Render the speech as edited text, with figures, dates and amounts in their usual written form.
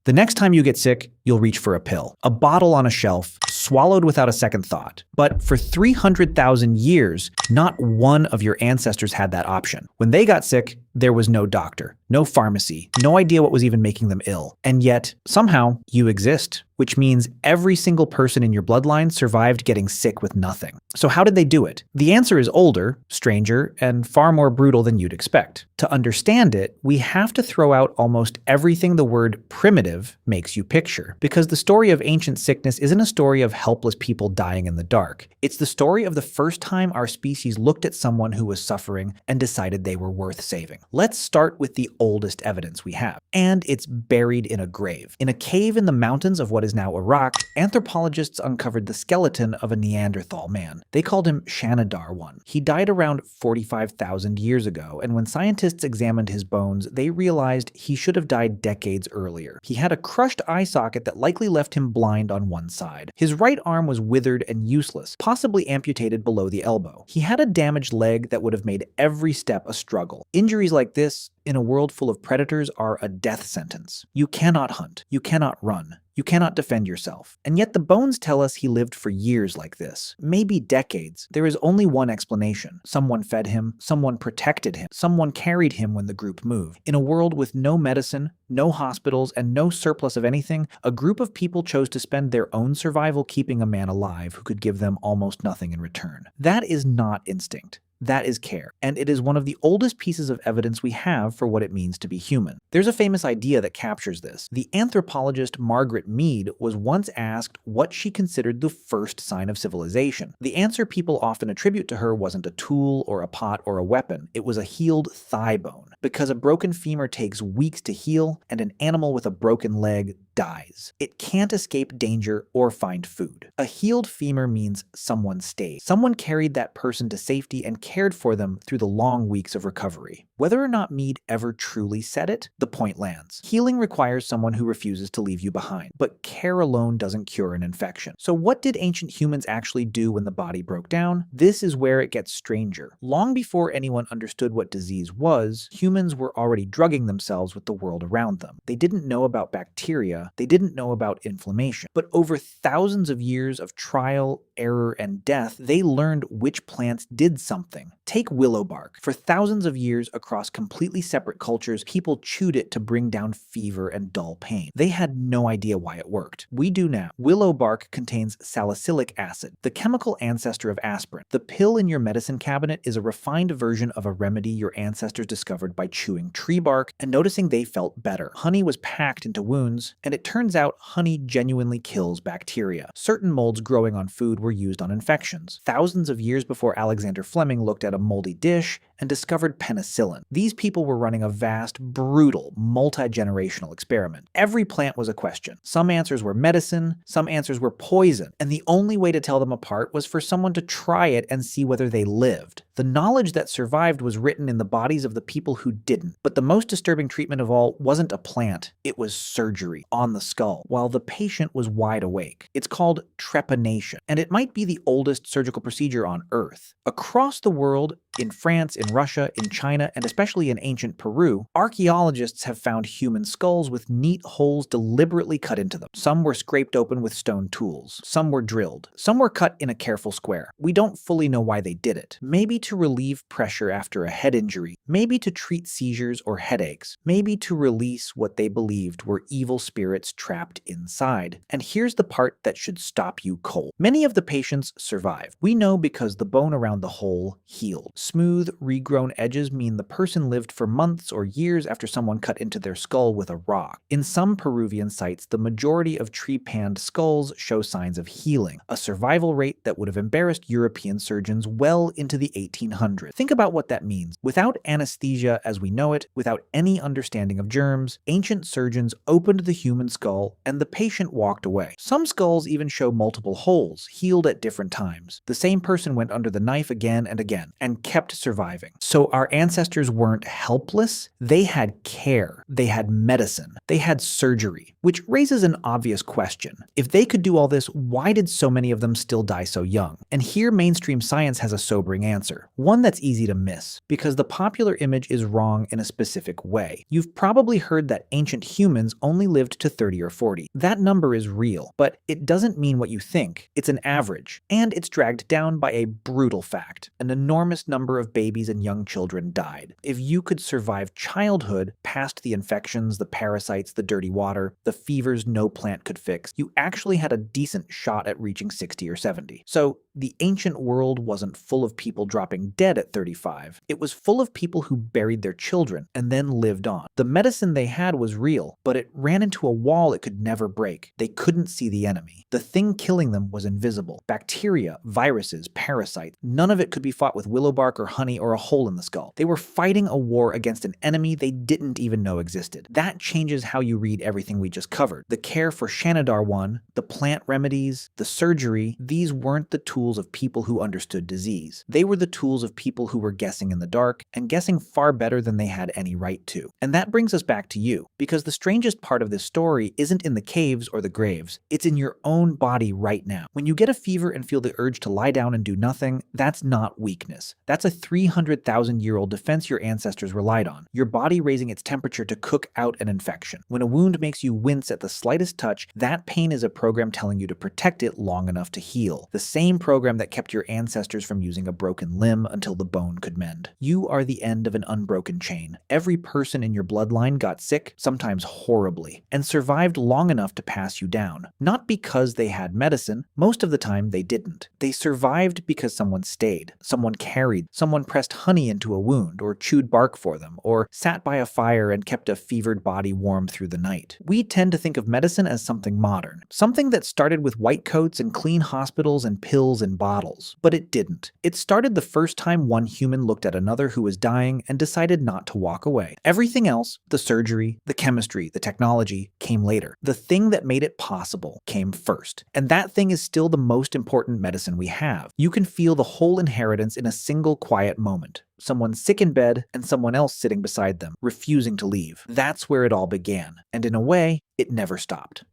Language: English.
The next time you get sick, you'll reach for a pill, a bottle on a shelf, swallowed without a second thought. But for 300,000 years, not one of your ancestors had that option. When they got sick, there was no doctor, no pharmacy, no idea what was even making them ill. And yet, somehow, you exist, which means every single person in your bloodline survived getting sick with nothing. So how did they do it? The answer is older, stranger, and far more brutal than you'd expect. To understand it, we have to throw out almost everything the word primitive makes you picture, because the story of ancient sickness isn't a story of helpless people dying in the dark. It's the story of the first time our species looked at someone who was suffering and decided they were worth saving. Let's start with the oldest evidence we have, and it's buried in a grave. In a cave in the mountains of what is now Iraq, anthropologists uncovered the skeleton of a Neanderthal man. They called him Shanidar I. He died around 45,000 years ago, and when scientists examined his bones, they realized he should have died decades earlier. He had a crushed eye socket that likely left him blind on one side. His right arm was withered and useless, possibly amputated below the elbow. He had a damaged leg that would have made every step a struggle. Injuries like this, in a world full of predators, are a death sentence. You cannot hunt. You cannot run. You cannot defend yourself. And yet the bones tell us he lived for years like this, maybe decades. There is only one explanation. Someone fed him, someone protected him, someone carried him when the group moved. In a world with no medicine, no hospitals, and no surplus of anything, a group of people chose to spend their own survival keeping a man alive who could give them almost nothing in return. That is not instinct. That is care, and it is one of the oldest pieces of evidence we have for what it means to be human. There's a famous idea that captures this. The anthropologist Margaret Mead was once asked what she considered the first sign of civilization. The answer people often attribute to her wasn't a tool or a pot or a weapon. It was a healed thigh bone, because a broken femur takes weeks to heal, and an animal with a broken leg dies. It can't escape danger or find food. A healed femur means someone stayed. Someone carried that person to safety and cared for them through the long weeks of recovery. Whether or not Mead ever truly said it, the point lands. Healing requires someone who refuses to leave you behind, but care alone doesn't cure an infection. So what did ancient humans actually do when the body broke down? This is where it gets stranger. Long before anyone understood what disease was, humans were already drugging themselves with the world around them. They didn't know about bacteria, they didn't know about inflammation. But over thousands of years of trial, error, and death, they learned which plants did something. Take willow bark. For thousands of years across completely separate cultures, people chewed it to bring down fever and dull pain. They had no idea why it worked. We do now. Willow bark contains salicylic acid, the chemical ancestor of aspirin. The pill in your medicine cabinet is a refined version of a remedy your ancestors discovered by chewing tree bark and noticing they felt better. Honey was packed into wounds, and it turns out honey genuinely kills bacteria. Certain molds growing on food were used on infections. Thousands of years before Alexander Fleming looked at a moldy dish and discovered penicillin. These people were running a vast, brutal, multi-generational experiment. Every plant was a question. Some answers were medicine, some answers were poison, and the only way to tell them apart was for someone to try it and see whether they lived. The knowledge that survived was written in the bodies of the people who didn't. But the most disturbing treatment of all wasn't a plant, it was surgery on the skull, while the patient was wide awake. It's called trepanation, and it might be the oldest surgical procedure on Earth. Across the world, in France, in Russia, in China, and especially in ancient Peru, archaeologists have found human skulls with neat holes deliberately cut into them. Some were scraped open with stone tools. Some were drilled. Some were cut in a careful square. We don't fully know why they did it. Maybe to relieve pressure after a head injury. Maybe to treat seizures or headaches. Maybe to release what they believed were evil spirits trapped inside. And here's the part that should stop you cold. Many of the patients survived. We know because the bone around the hole healed. Smooth, regrown edges mean the person lived for months or years after someone cut into their skull with a rock. In some Peruvian sites, the majority of trepanned skulls show signs of healing, a survival rate that would have embarrassed European surgeons well into the 1800s. Think about what that means. Without anesthesia as we know it, without any understanding of germs, ancient surgeons opened the human skull and the patient walked away. Some skulls even show multiple holes, healed at different times. The same person went under the knife again and again, and kept kept surviving. So our ancestors weren't helpless, they had care, they had medicine, they had surgery, which raises an obvious question. If they could do all this, why did so many of them still die so young? And here mainstream science has a sobering answer, one that's easy to miss, because the popular image is wrong in a specific way. You've probably heard that ancient humans only lived to 30 or 40. That number is real, but it doesn't mean what you think. It's an average, and it's dragged down by a brutal fact. An enormous number of babies and young children died. If you could survive childhood past the infections, the parasites, the dirty water, the fevers no plant could fix, you actually had a decent shot at reaching 60 or 70. So the ancient world wasn't full of people dropping dead at 35. It was full of people who buried their children and then lived on. The medicine they had was real, but it ran into a wall it could never break. They couldn't see the enemy. The thing killing them was invisible. Bacteria, viruses, parasites, none of it could be fought with willow bark or honey or a hole in the skull. They were fighting a war against an enemy they didn't even know existed. That changes how you read everything we just covered. The care for Shanidar 1, the plant remedies, the surgery, these weren't the tools of people who understood disease. They were the tools of people who were guessing in the dark, and guessing far better than they had any right to. And that brings us back to you, because the strangest part of this story isn't in the caves or the graves, it's in your own body right now. When you get a fever and feel the urge to lie down and do nothing, that's not weakness. That's a 300,000-year-old defense your ancestors relied on, your body raising its temperature to cook out an infection. When a wound makes you wince at the slightest touch, that pain is a program telling you to protect it long enough to heal. The same program that kept your ancestors from using a broken limb until the bone could mend. You are the end of an unbroken chain. Every person in your bloodline got sick, sometimes horribly, and survived long enough to pass you down. Not because they had medicine, most of the time they didn't. They survived because someone stayed, someone carried, someone pressed honey into a wound, or chewed bark for them, or sat by a fire and kept a fevered body warm through the night. We tend to think of medicine as something modern, something that started with white coats and clean hospitals and pills in bottles. But it didn't. It started the first time one human looked at another who was dying and decided not to walk away. Everything else, the surgery, the chemistry, the technology, came later. The thing that made it possible came first. And that thing is still the most important medicine we have. You can feel the whole inheritance in a single quiet moment. Someone sick in bed and someone else sitting beside them, refusing to leave. That's where it all began. And in a way, it never stopped.